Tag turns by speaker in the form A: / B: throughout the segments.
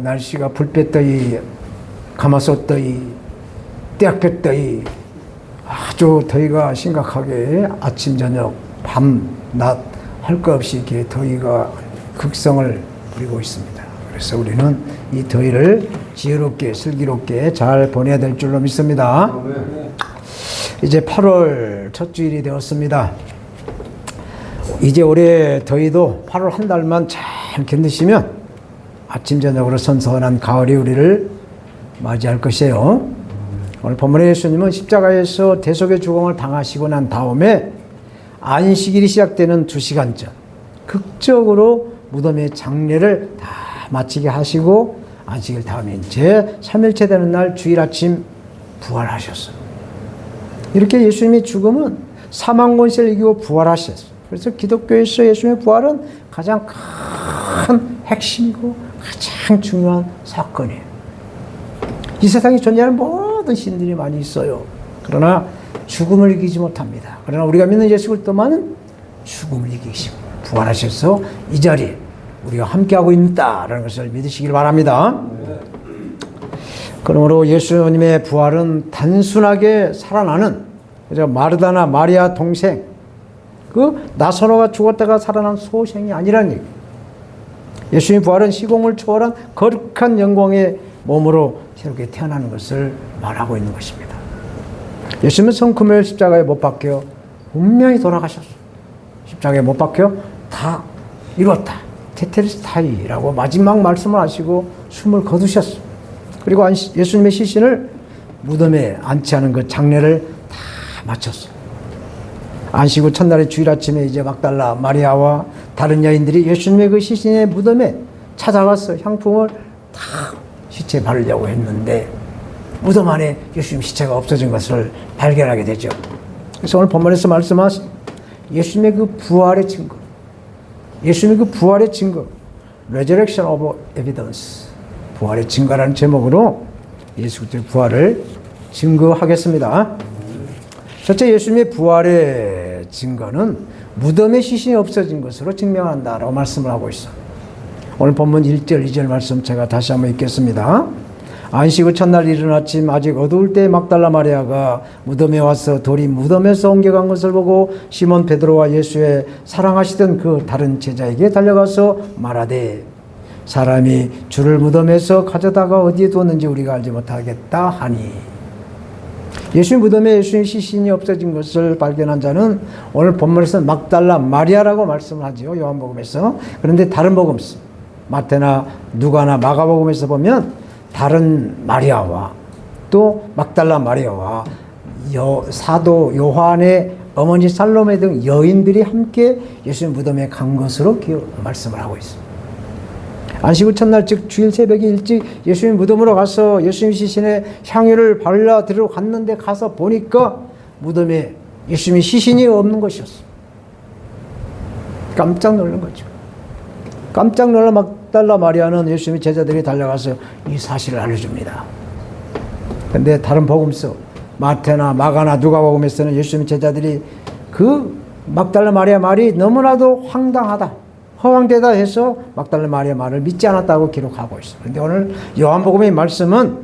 A: 날씨가 불볕더위, 가마솥더위, 떼약볕더위, 아주 더위가 심각하게 아침, 저녁, 밤, 낮 할 것 없이 이렇게 더위가 극성을 부리고 있습니다. 그래서 우리는 이 더위를 지혜롭게, 슬기롭게 잘 보내야 될 줄로 믿습니다. 이제 8월 첫 주일이 되었습니다. 이제 올해 더위도 8월 한 달만 잘 견디시면 아침, 저녁으로 선선한 가을이 우리를 맞이할 것이에요. 오늘 본문의 예수님은 십자가에서 대속의 죽음을 당하시고 난 다음에 안식일이 시작되는 2시간 전 극적으로 무덤의 장례를 다 마치게 하시고 안식일 다음에 이제 3일째 되는 날 주일 아침 부활하셨어요. 이렇게 예수님의 죽음은 사망 권세를 이기고 부활하셨어요. 그래서 기독교에서 예수님의 부활은 가장 큰 핵심이고 가장 중요한 사건이에요. 이 세상에 존재하는 모든 신들이 많이 있어요. 그러나 죽음을 이기지 못합니다. 그러나 우리가 믿는 예수 그리스도만은 죽음을 이기시고 부활하셔서 이 자리에 우리가 함께하고 있다라는 것을 믿으시길 바랍니다. 그러므로 예수님의 부활은 단순하게 살아나는, 마르다나 마리아 동생 그 나사로가 죽었다가 살아난 소생이 아니라는 얘기예요. 예수님의 부활은 시공을 초월한 거룩한 영광의 몸으로 새롭게 태어나는 것을 말하고 있는 것입니다. 예수님은 성금요일 십자가에 못 박혀 분명히 돌아가셨어요. 십자가에 못 박혀 다 이뤘다, 테텔스타이라고 마지막 말씀을 하시고 숨을 거두셨어요. 그리고 예수님의 시신을 무덤에 안치하는 그 장례를 다 마쳤어요. 안식 후 첫날의 주일 아침에 이제 막달라 마리아와 다른 여인들이 예수님의 그 시신의 무덤에 찾아가서 향품을 다 시체에 바르려고 했는데 무덤 안에 예수님 시체가 없어진 것을 발견하게 되죠. 그래서 오늘 본문에서 말씀하신 예수님의 그 부활의 증거, 예수님의 그 부활의 증거, Resurrection of Evidence, 부활의 증거라는 제목으로 예수 그리스도의 부활을 증거하겠습니다. 첫째, 예수님의 부활의 증거는 무덤의 시신이 없어진 것으로 증명한다라고 말씀을 하고 있어요. 오늘 본문 1절, 2절 말씀 제가 다시 한번 읽겠습니다. 안식 후 첫날 이른 아침 아직 어두울 때 막달라 마리아가 무덤에 와서 돌이 무덤에서 옮겨간 것을 보고 시몬 베드로와 예수의 사랑하시던 그 다른 제자에게 달려가서 말하되 사람이 주를 무덤에서 가져다가 어디에 뒀는지 우리가 알지 못하겠다 하니, 예수님 무덤에 예수님 시신이 없어진 것을 발견한 자는 오늘 본문에서 막달라 마리아라고 말씀을 하죠. 요한복음에서. 그런데 다른 복음서 마태나 누가나 마가복음에서 보면 다른 마리아와 또 막달라 마리아와 사도 요한의 어머니 살로메 등 여인들이 함께 예수님 무덤에 간 것으로 말씀을 하고 있습니다. 안식 후 첫날 즉 주일 새벽에 일찍 예수님 무덤으로 가서 예수님 시신에 향유를 발라 드리러 갔는데 가서 보니까 무덤에 예수님의 시신이 없는 것이었어요. 깜짝 놀란 거죠. 깜짝 놀라 막달라 마리아는 예수님의 제자들이 달려가서 이 사실을 알려줍니다. 그런데 다른 복음서 마태나 마가나 누가복음에서는 예수님의 제자들이 그 막달라 마리아 말이 너무나도 황당하다, 허황되다 해서 막달라 마리아 말을 믿지 않았다고 기록하고 있어요. 그런데 오늘 요한복음의 말씀은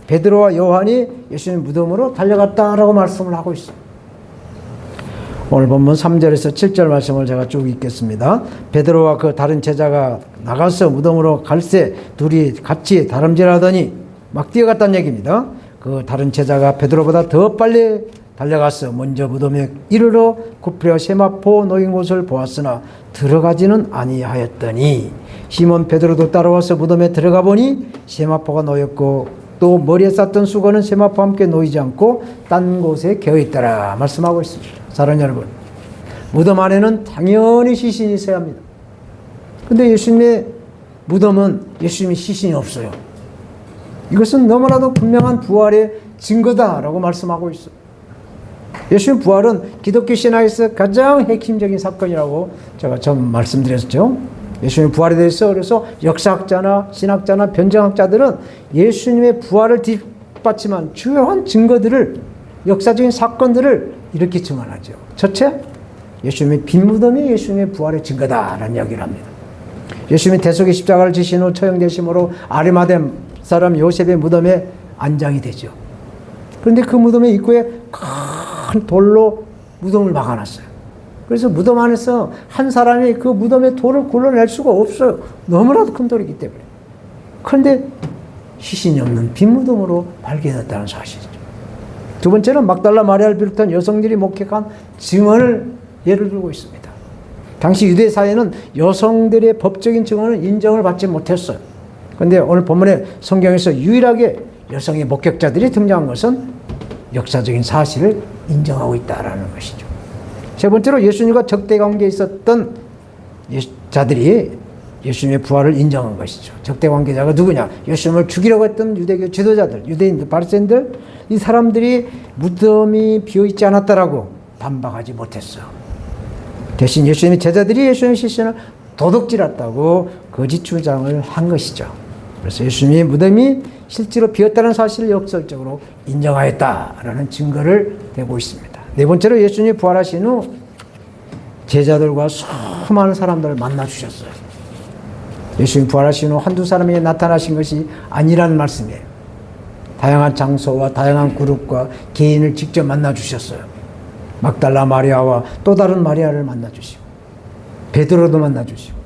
A: 베드로와 요한이 예수님 무덤으로 달려갔다라고 말씀을 하고 있어요. 오늘 본문 3절에서 7절 말씀을 제가 쭉 읽겠습니다. 베드로와 그 다른 제자가 나가서 무덤으로 갈새 둘이 같이 다름질하더니 막 뛰어갔다는 얘기입니다. 그 다른 제자가 베드로보다 더 빨리 달려가서 먼저 무덤에 이르러 구부려 세마포 놓인 곳을 보았으나 들어가지는 아니하였더니 시몬 베드로도 따라와서 무덤에 들어가 보니 세마포가 놓였고 또 머리에 쌌던 수건은 세마포와 함께 놓이지 않고 딴 곳에 개어있더라 말씀하고 있습니다. 사랑하는 여러분, 무덤 안에는 당연히 시신이 있어야 합니다. 근데 예수님의 무덤은 예수님의 시신이 없어요. 이것은 너무나도 분명한 부활의 증거다라고 말씀하고 있어요. 예수님 부활은 기독교 신학에서 가장 핵심적인 사건이라고 제가 처음 말씀드렸죠. 예수님 부활에 대해서 그래서 역사학자나 신학자나 변증학자들은 예수님의 부활을 뒷받침한 주요한 증거들을, 역사적인 사건들을 이렇게 증언하죠. 첫째, 예수님의 빈 무덤이 예수님의 부활의 증거다라는 이야기를 합니다. 예수님이 대속의 십자가를 지신 후 처형되심으로 아리마대 사람 요셉의 무덤에 안장이 되죠. 그런데 그 무덤의 입구에 큰 돌로 무덤을 막아놨어요. 그래서 무덤 안에서 한 사람이 그 무덤의 돌을 굴러낼 수가 없어요. 너무나도 큰 돌이기 때문에. 그런데 시신이 없는 빈 무덤으로 발견했다는 사실이죠. 두 번째는 막달라 마리아를 비롯한 여성들이 목격한 증언을 예를 들고 있습니다. 당시 유대 사회는 여성들의 법적인 증언은 인정을 받지 못했어요. 그런데 오늘 본문의 성경에서 유일하게 여성의 목격자들이 등장한 것은 역사적인 사실을 인정하고 있다는 것이죠. 세 번째로 예수님과 적대 관계에 있었던 자들이 예수님의 부활을 인정한 것이죠. 적대 관계자가 누구냐? 예수님을 죽이려고 했던 유대교 지도자들, 유대인들, 바리새인들, 이 사람들이 무덤이 비어있지 않았다라고 반박하지 못했어요. 대신 예수님의 제자들이 예수님의 시신을 도둑질했다고 거짓 주장을 한 것이죠. 그래서 예수님의 무덤이 실제로 비었다는 사실을 역설적으로 인정하였다라는 증거를 대고 있습니다. 네 번째로 예수님이 부활하신 후 제자들과 수많은 사람들을 만나 주셨어요. 예수님이 부활하신 후 한두 사람에게 나타나신 것이 아니라는 말씀이에요. 다양한 장소와 다양한 그룹과 개인을 직접 만나 주셨어요. 막달라 마리아와 또 다른 마리아를 만나 주시고, 베드로도 만나 주시고,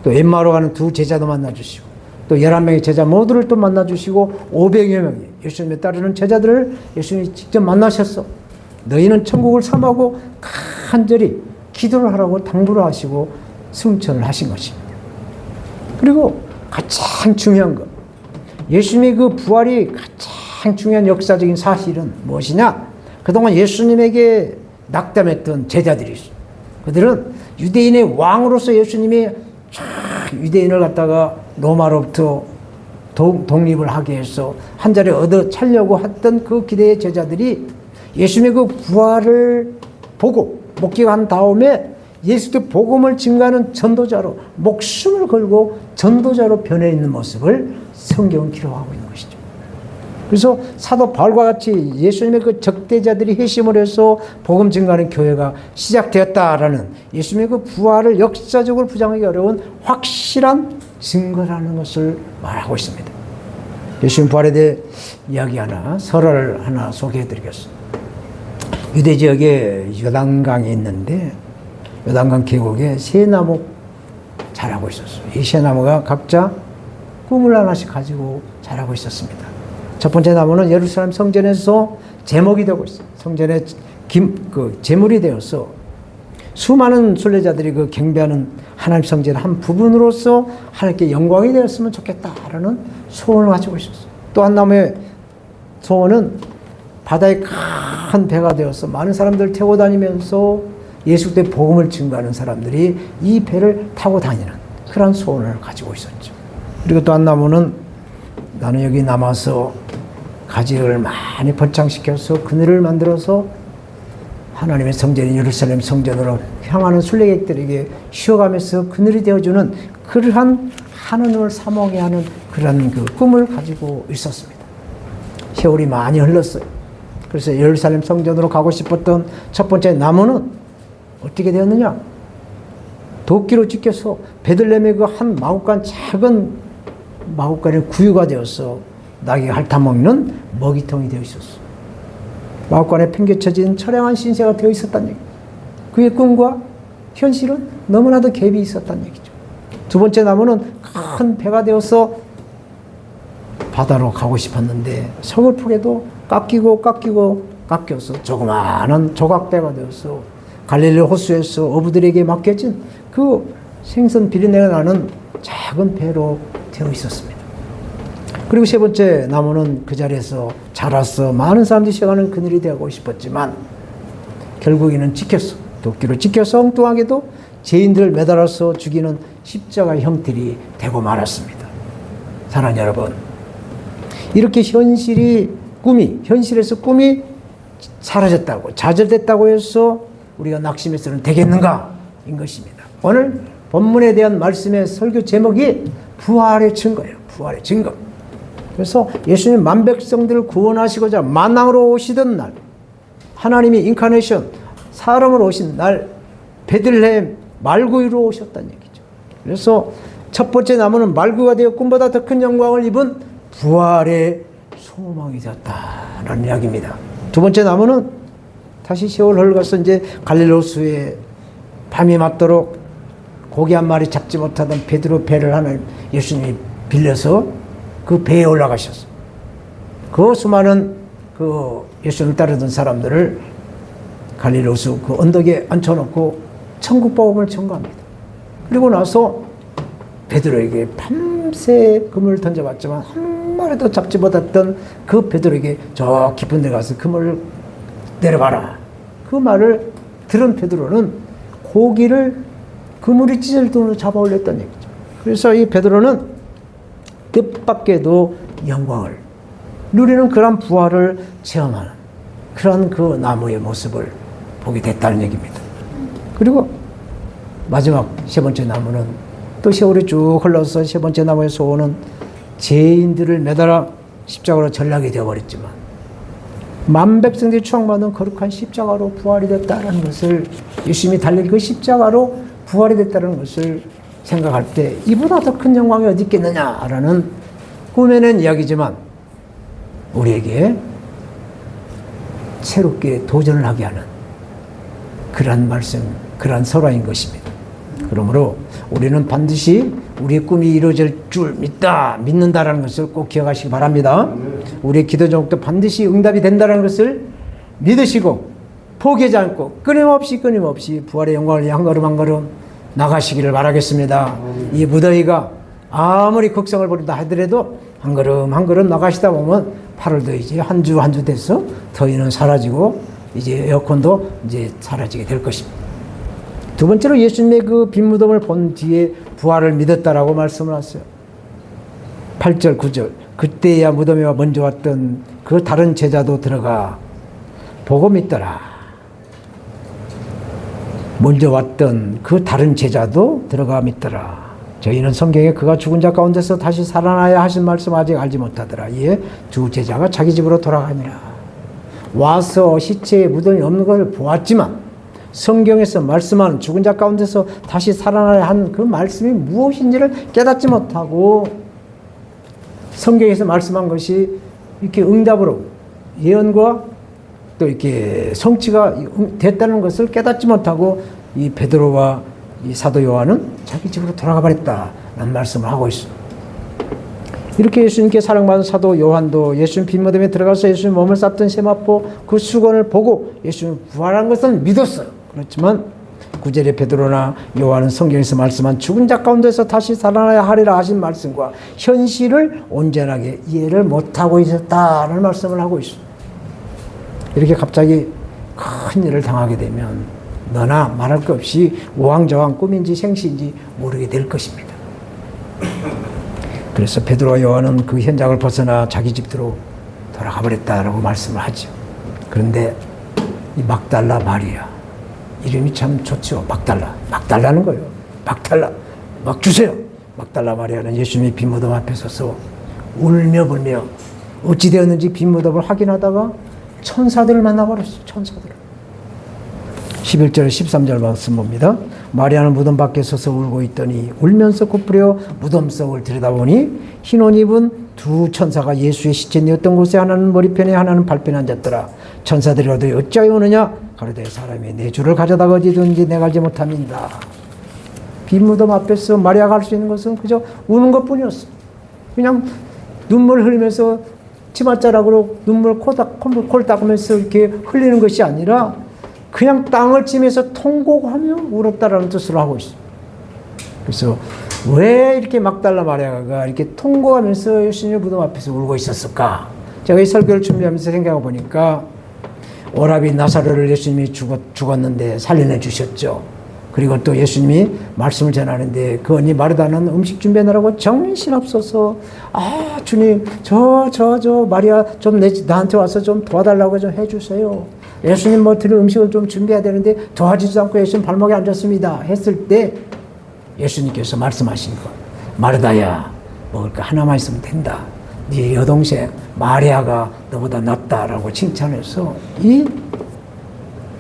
A: 또 엠마오로 가는 두 제자도 만나 주시고, 또 11명의 제자 모두를 또 만나 주시고, 500여 명의 예수님에 따르는 제자들을 예수님이 직접 만나셨어. 너희는 천국을 삼하고 간절히 기도를 하라고 당부를 하시고 승천을 하신 것입니다. 그리고 가장 중요한 것, 예수님의 그 부활이 가장 중요한 역사적인 사실은 무엇이냐? 그동안 예수님에게 낙담했던 제자들이 있어요. 그들은 유대인의 왕으로서 예수님이 유대인을 갖다가 로마로부터 독립을 하게 해서 한 자리 얻어 차려고 했던 그 기대의 제자들이 예수님의 그 부활을 보고 목격한 다음에 예수의 복음을 증가하는 전도자로 목숨을 걸고 전도자로 변해 있는 모습을 성경은 기록하고 있는 것이죠. 그래서 사도 바울과 같이 예수님의 그 적대자들이 회심을 해서 복음 증가하는 교회가 시작되었다라는 예수님의 그 부활을 역사적으로 부정하기 어려운 확실한 증거라는 것을 말하고 있습니다. 예수님 부활에 대해 이야기 하나, 설화를 하나 소개해 드리겠습니다. 유대 지역에 요단강이 있는데 요단강 계곡에 세 나무 자라고 있었어요. 이 세 나무가 각자 꿈을 하나씩 가지고 자라고 있었습니다. 첫 번째 나무는 예루살렘 성전에서 제목이 되고 있어요. 성전의 제물이 되어서 수많은 순례자들이 그 경배하는 하나님 성전의 한 부분으로서 하나님께 영광이 되었으면 좋겠다라는 소원을 가지고 있었어요. 또 한 나무의 소원은 바다에 큰 배가 되어서 많은 사람들을 태워 다니면서 예수 그리스도의 복음을 증거하는 사람들이 이 배를 타고 다니는 그런 소원을 가지고 있었죠. 그리고 또 한 나무는 나는 여기 남아서 가지를 많이 번창시켜서 그늘을 만들어서 하나님의 성전인 예루살렘 성전으로 향하는 순례객들에게 쉬어가면서 그늘이 되어주는 그러한 하나님을 사모하게 하는 그런 그 꿈을 가지고 있었습니다. 세월이 많이 흘렀어요. 그래서 예루살렘 성전으로 가고 싶었던 첫 번째 나무는 어떻게 되었느냐? 도끼로 찢겨서 베들레헴의 그 한 마구간 작은 마구간의 구유가 되어서 나귀가 핥아먹는 먹이통이 되어 있었어. 마구간에 팽개쳐진 처량한 신세가 되어 있었다는 얘기. 그의 꿈과 현실은 너무나도 갭이 있었다는 얘기죠. 두 번째 나무는 큰 배가 되어서 바다로 가고 싶었는데 서글프게도 깎여서 조그마한 조각배가 되어서 갈릴리 호수에서 어부들에게 맡겨진 그 생선 비린내가 나는 작은 배로 되어 있었습니다. 그리고 세 번째 나무는 그 자리에서 자라서 많은 사람들이 쉬어가는 그늘이 되고 싶었지만 결국에는 찍혔어. 도끼로 찍혀서 엉뚱하게도 죄인들을 매달아서 죽이는 십자가 형틀이 되고 말았습니다. 사랑하는 여러분, 이렇게 현실에서 꿈이 사라졌다고, 좌절됐다고 해서 우리가 낙심해서는 되겠는가? 인 것입니다. 오늘 본문에 대한 말씀의 설교 제목이 부활의 증거예요. 부활의 증거. 그래서 예수님 만 백성들을 구원하시고자 만왕으로 오시던 날, 하나님이 인카네이션, 사람으로 오신 날, 베들레헴 말구유로 오셨다는 얘기죠. 그래서 첫 번째 나무는 말구가 되어 꿈보다 더 큰 영광을 입은 부활의 소망이 되었다라는 이야기입니다. 두 번째 나무는 다시 세월 흘러가서 이제 갈릴리 호수에 밤이 맞도록 고기 한 마리 잡지 못하던 베드로 배를 하나 예수님이 빌려서 그 배에 올라가셨어요. 그 수많은 그 예수님을 따르던 사람들을 갈릴리 호수 그 언덕에 앉혀놓고 천국 복음을 전가합니다. 그리고 나서 베드로에게 밤새 그물을 던져봤지만 한 마리도 잡지 못했던 그 베드로에게 저 깊은 데 가서 그물을 내려봐라. 그 말을 들은 베드로는 고기를 그물이 찢을 돈으로 잡아 올렸다는 얘기죠. 그래서 이 베드로는 뜻밖에도 영광을 누리는 그런 부활을 체험하는 그런 그 나무의 모습을 보게 됐다는 얘기입니다. 그리고 마지막 세 번째 나무는 또 세월이 쭉 흘러서 세 번째 나무의 소원은 죄인들을 매달아 십자가로 전락이 되어버렸지만 만백성들이 추앙받는 거룩한 십자가로 부활이 됐다는 것을 예수님이 달린 그 십자가로 부활이 됐다는 것을 생각할 때 이보다 더 큰 영광이 어디 있겠느냐라는 꿈에는 이야기지만 우리에게 새롭게 도전을 하게 하는 그러한 말씀, 그러한 설화인 것입니다. 그러므로 우리는 반드시 우리의 꿈이 이루어질 줄 믿는다라는 것을 꼭 기억하시기 바랍니다. 우리의 기도 제목도 반드시 응답이 된다는 것을 믿으시고 포기하지 않고 끊임없이 부활의 영광을 위해 한 걸음 한 걸음 나가시기를 바라겠습니다. 이 무더위가 아무리 극성을 부린다 하더라도 한 걸음 한 걸음 나가시다 보면 8월도 이제 한 주 돼서 더위는 사라지고 이제 에어컨도 이제 사라지게 될 것입니다. 두 번째로 예수님의 그 빈 무덤을 본 뒤에 부활을 믿었다라고 말씀을 하세요. 8절 9절 그때야 무덤에 먼저 왔던 그 다른 제자도 들어가 보고 믿더라. 먼저 왔던 그 다른 제자도 들어가 믿더라. 저희는 성경에 그가 죽은 자 가운데서 다시 살아나야 하신 말씀 아직 알지 못하더라. 이에 두 제자가 자기 집으로 돌아가니라. 와서 시체에 무덤이 없는 것을 보았지만 성경에서 말씀하는 죽은 자 가운데서 다시 살아나야 한 그 말씀이 무엇인지를 깨닫지 못하고 성경에서 말씀한 것이 이렇게 응답으로 예언과 또 이렇게 성취가 됐다는 것을 깨닫지 못하고 이 베드로와 이 사도 요한은 자기 집으로 돌아가 버렸다는 말씀을 하고 있습니다. 이렇게 예수님께 사랑받은 사도 요한도 예수님 빈 무덤에 들어가서 예수님 몸을 쌌던 세마포 그 수건을 보고 예수님 부활한 것은 믿었어요. 그렇지만 구절의 베드로나 요한은 성경에서 말씀한 죽은 자 가운데서 다시 살아나야 하리라 하신 말씀과 현실을 온전하게 이해를 못하고 있었다는 말씀을 하고 있습니다. 이렇게 갑자기 큰 일을 당하게 되면 너나 말할 것 없이 우왕좌왕 꿈인지 생시인지 모르게 될 것입니다. 그래서 베드로와 요한은 그 현장을 벗어나 자기 집으로 돌아가 버렸다라고 말씀을 하죠. 그런데 이 막달라 마리아 이름이 참 좋죠. 막달라는 거예요. 막 주세요. 막달라 마리아는 예수님의 빈 무덤 앞에 서서 울며 불며 어찌 되었는지 빈 무덤을 확인하다가 천사들을 만나버렸어요. 천사들을. 11절 13절 말씀 봅니다. 마리아는 무덤 밖에 서서 울고 있더니 울면서 코뿔여 무덤 속을 들여다보니 흰 옷 입은 두 천사가 예수의 시체 뉘었던 곳에 하나는 머리편에 하나는 발편에 앉았더라. 천사들이 너희 어찌하여 오느냐? 가로되 사람이 내 주를 가져다가 어디든지 내가 알지 못함이다. 빈 무덤 앞에서 마리아가 할 수 있는 것은 그저 우는 것뿐이었어. 그냥 눈물 흘리면서 치맛자락으로 눈물 콜 닦으면서 이렇게 흘리는 것이 아니라 그냥 땅을 치면서 통곡하며 울었다라는 뜻으로 하고 있어요. 그래서 왜 이렇게 막달라 마리아가 이렇게 통곡하면서 예수님의 무덤 앞에서 울고 있었을까? 제가 이 설교를 준비하면서 생각해 보니까 오라비 나사로를 예수님이 죽었는데 살려내 주셨죠. 그리고 또 예수님이 말씀을 전하는데 그 언니 마르다는 음식 준비하느라고 정신없어서 아 주님 저 마리아 좀 나한테 와서 좀 도와달라고 좀 해주세요. 예수님 뭐 드릴 음식을 좀 준비해야 되는데 도와주지도 않고 예수님 발목에 앉았습니다 했을 때 예수님께서 말씀하신 것 마르다야 먹을 거 하나만 있으면 된다. 네 여동생 마리아가 너보다 낫다라고 칭찬해서 이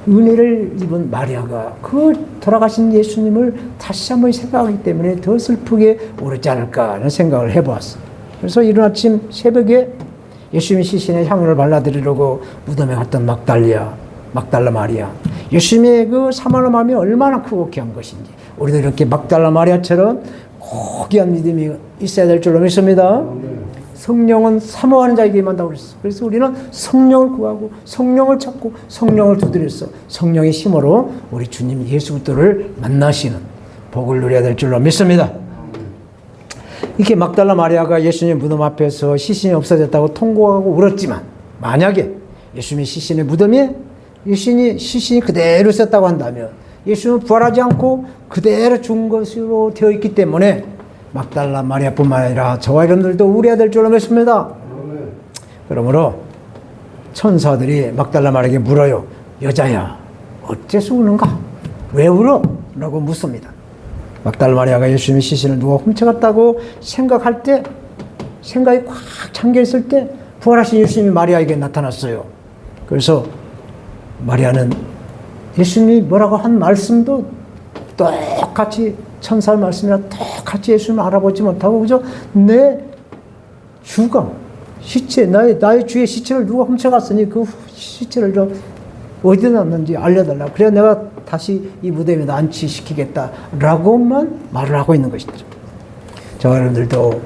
A: 은혜를 입은 마리아가 그 돌아가신 예수님을 다시 한번 생각하기 때문에 더 슬프게 오르지 않을까 하는 생각을 해보았어요. 그래서 이른 아침 새벽에 예수님 시신에 향유를 발라드리려고 무덤에 갔던 막달라 마리아. 예수님의 그 사모하는 마음이 얼마나 크고 귀한 것인지 우리도 이렇게 막달라 마리아처럼 고귀한 믿음이 있어야 될 줄로 믿습니다. 성령은 사모하는 자에게 임한다고 그랬어. 그래서 우리는 성령을 구하고 성령을 찾고 성령을 두드렸어. 성령의 힘으로 우리 주님 예수 그리스도를 만나시는 복을 누려야 될 줄로 믿습니다. 이렇게 막달라 마리아가 예수님 무덤 앞에서 시신이 없어졌다고 통곡하고 울었지만 만약에 예수님의 시신의 무덤에 시신이 그대로 있었다고 한다면 예수님은 부활하지 않고 그대로 죽은 것으로 되어 있기 때문에 막달라 마리아뿐만 아니라 저와 여러분들도 우려야 될 줄로 믿습니다. 그러므로 천사들이 막달라 마리아에게 물어요. 여자야, 어째서 우는가? 왜 울어? 라고 묻습니다. 막달라 마리아가 예수님의 시신을 누가 훔쳐갔다고 생각할 때, 생각이 꽉 잠겨있을 때 부활하신 예수님이 마리아에게 나타났어요. 그래서 마리아는 예수님이 뭐라고 한 말씀도 똑같이 천사의 말씀이랑 똑같이 예수님을 알아보지 못하고 그저 내 주가 시체 나의 주의 시체를 누가 훔쳐갔으니 그 시체를 어디에 놨는지 알려달라. 그래야 내가 다시 이 무덤에 안치시키겠다라고만 말을 하고 있는 것이죠. 저와 여러분들도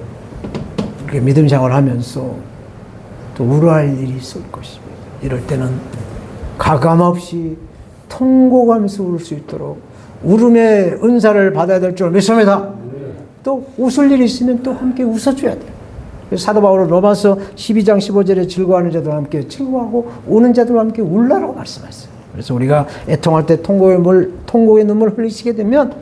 A: 이렇게 믿음 생활을 하면서 또 우려할 일이 있을 것입니다. 이럴 때는 가감없이 통곡하면서 울 수 있도록 울음의 은사를 받아야 될 줄 믿습니다. 또 웃을 일이 있으면 또 함께 웃어줘야 돼요. 사도 바울은 로마서 12장 15절에 즐거워하는 자들과 함께 즐거워하고 우는 자들과 함께 울라라고 말씀하셨어요. 그래서 우리가 애통할 때 통곡의 눈물 흘리시게 되면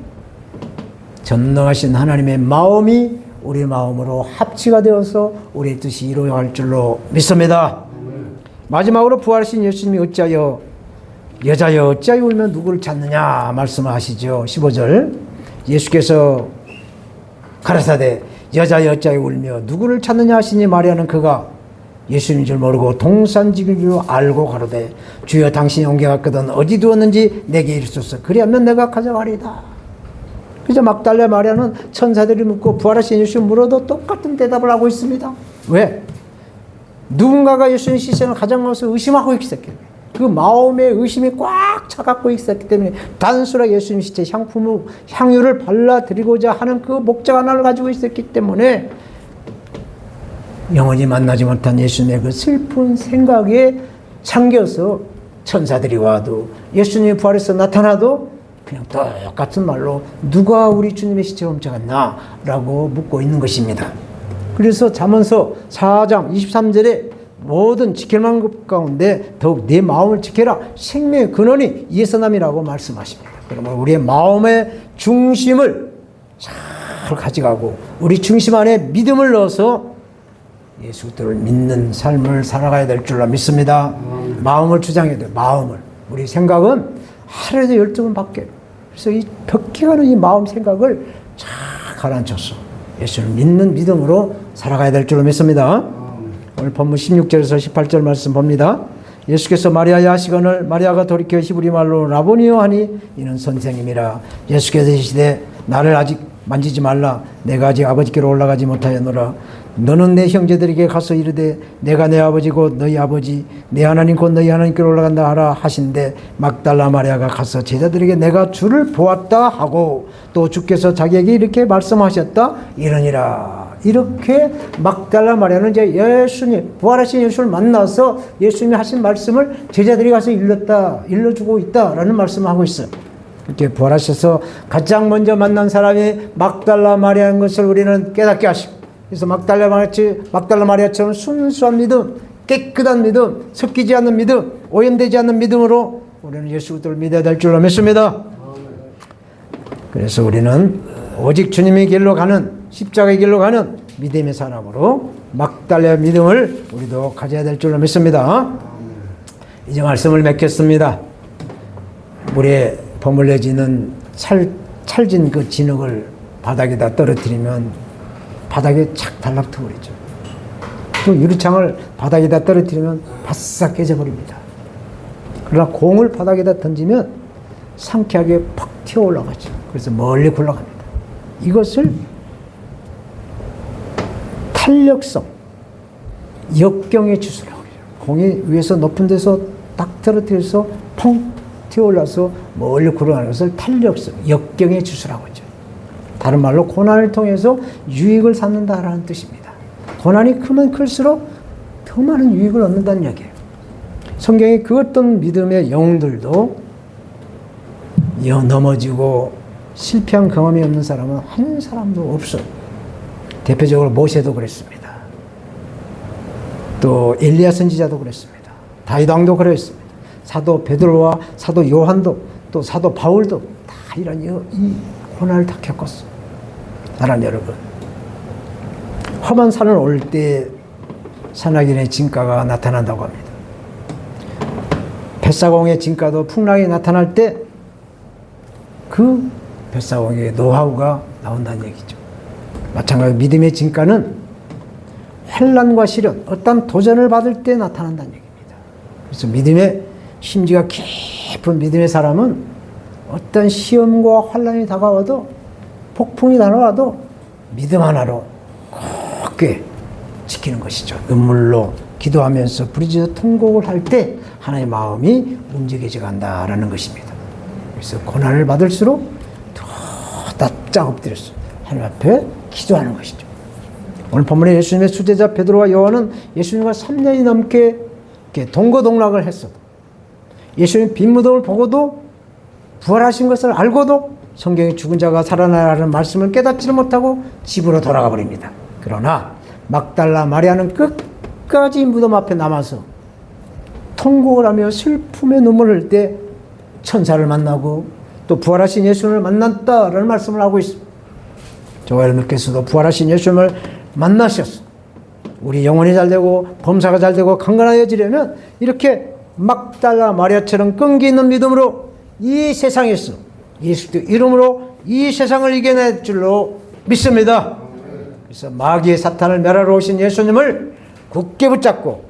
A: 전능하신 하나님의 마음이 우리 마음으로 합치가 되어서 우리의 뜻이 이루어갈 줄로 믿습니다. 마지막으로 부활하신 예수님이 어찌하여 여자여 어찌하여 울면 누구를 찾느냐 말씀하시죠. 15절 예수께서 가라사대 여자여 어찌하여 울며 누구를 찾느냐 하시니 마리아는 그가 예수님인 줄 모르고 동산직인 줄 알고 가로되 주여 당신이 옮겨갔거든 어디 두었는지 내게 이르소서 그리하면 내가 가져가리이다. 그래서 막달라 마리아는 천사들이 묻고 부활하신 예수님 물어도 똑같은 대답을 하고 있습니다. 왜? 누군가가 예수님 시신을 가져가서 의심하고 있기 때문에 그 마음에 의심이 꽉 차갖고 있었기 때문에 단순하게 예수님 시체 향유를 발라드리고자 하는 그 목적 하나를 가지고 있었기 때문에 영원히 만나지 못한 예수님의 그 슬픈 생각에 잠겨서 천사들이 와도 예수님이 부활해서 나타나도 그냥 똑같은 말로 누가 우리 주님의 시체를 훔쳐갔나 라고 묻고 있는 것입니다. 그래서 잠언서 4장 23절에 모든 지킬 만한 것 가운데 더욱 내 마음을 지켜라 생명의 근원이 예선함이라고 말씀하십니다. 그러면 우리의 마음의 중심을 잘 가져가고 우리 중심 안에 믿음을 넣어서 예수 그리스도를 믿는 삶을 살아가야 될 줄로 믿습니다. 마음을 주장해야 돼요. 마음을. 우리 생각은 하루에도 12번 바뀌어요. 그래서 이 벽해가는 이 마음 생각을 잘 가라앉혀서 예수를 믿는 믿음으로 살아가야 될 줄로 믿습니다. 오늘 본문 16절에서 18절 말씀 봅니다. 예수께서 마리아야 하시거늘 마리아가 돌이켜 히브리 말로 라보니오 하니 이는 선생님이라. 예수께서 이르시되 나를 아직 만지지 말라. 내가 아직 아버지께로 올라가지 못하였노라. 너는 내 형제들에게 가서 이르되 내가 내 아버지 곧 너희 아버지 내 하나님 곧 너희 하나님께로 올라간다 하라 하신대 막달라 마리아가 가서 제자들에게 내가 주를 보았다 하고 또 주께서 자기에게 이렇게 말씀하셨다 이러니라. 이렇게 막달라 마리아는 이제 예수님 부활하신 예수를 만나서 예수님이 하신 말씀을 제자들이 가서 일러주고 있다라는 말씀을 하고 있어요. 이렇게 부활하셔서 가장 먼저 만난 사람이 막달라 마리아인 것을 우리는 깨닫게 하시고 그래서 막달라 마리아처럼 순수한 믿음, 깨끗한 믿음, 섞이지 않는 믿음, 오염되지 않는 믿음으로 우리는 예수 그리스도를 믿어야 될 줄로 믿습니다. 그래서 우리는 오직 주님의 길로 가는 십자가의 길로 가는 믿음의 사람으로 막달라의 믿음을 우리도 가져야 될 줄로 믿습니다. 이제 말씀을 맺겠습니다. 물에 버물려지는 찰진 그 진흙을 바닥에다 떨어뜨리면 바닥에 착 달라붙어버리죠. 또 유리창을 바닥에다 떨어뜨리면 바싹 깨져버립니다. 그러나 공을 바닥에다 던지면 상쾌하게 팍 튀어 올라가죠. 그래서 멀리 굴러갑니다. 이것을 탄력성, 역경의 주수라고 해요. 공이 위에서 높은 데서 딱 떨어뜨려서 펑 튀어 올라서 멀리 굴러가는 것을 탄력성, 역경의 주수라고 하죠. 다른 말로 고난을 통해서 유익을 삼는다라는 뜻입니다. 고난이 크면 클수록 더 많은 유익을 얻는다는 이야기예요. 성경에 그 어떤 믿음의 영웅들도 넘어지고 실패한 경험이 없는 사람은 한 사람도 없어요. 대표적으로 모세도 그랬습니다. 또 엘리야 선지자도 그랬습니다. 다윗 왕도 그랬습니다. 사도 베드로와 사도 요한도 또 사도 바울도 다 이런 이 고난을 다 겪었어. 사랑하는 여러분, 험한 산을 오를 때 산악인의 진가가 나타난다고 합니다. 뱃사공의 진가도 풍랑이 나타날 때 그 뱃사공의 노하우가 나온다는 얘기죠. 마찬가지로 믿음의 진가는 환난과 시련, 어떤 도전을 받을 때 나타난다는 얘기입니다. 그래서 믿음의 심지가 깊은 믿음의 사람은 어떤 시험과 환난이 다가와도 폭풍이 다가와도 믿음 하나로 굳게 지키는 것이죠. 눈물로 기도하면서 부르짖어 통곡을 할 때 하나님의 마음이 움직여져 간다라는 것입니다. 그래서 고난을 받을수록 더 납작 엎드려서 하나님 앞에 기도하는 것이죠. 오늘 본문에 예수님의 수제자 베드로와 요한은 예수님과 3년이 넘게 동거동락을 했어도 예수님 빈 무덤을 보고도 부활하신 것을 알고도 성경에 죽은 자가 살아나라는 말씀을 깨닫지를 못하고 집으로 돌아가 버립니다. 그러나 막달라 마리아는 끝까지 무덤 앞에 남아서 통곡을 하며 슬픔의 눈물을 흘릴 때 천사를 만나고 또 부활하신 예수님을 만났다라는 말씀을 하고 있습니다. 저와 여러분께서도 부활하신 예수님을 만나셨어. 우리 영혼이 잘되고 범사가 잘되고 강건하여지려면 이렇게 막달라 마리아처럼 끈기 있는 믿음으로 이 세상에서 예수 그리스도 이름으로 이 세상을 이겨낼 줄로 믿습니다. 그래서 마귀의 사탄을 멸하러 오신 예수님을 굳게 붙잡고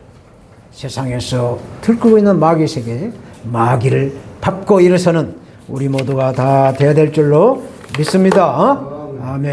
A: 세상에서 들끓고 있는 마귀의 세계에 마귀를 밟고 일어서는 우리 모두가 다 되어야 될 줄로 믿습니다. 아멘.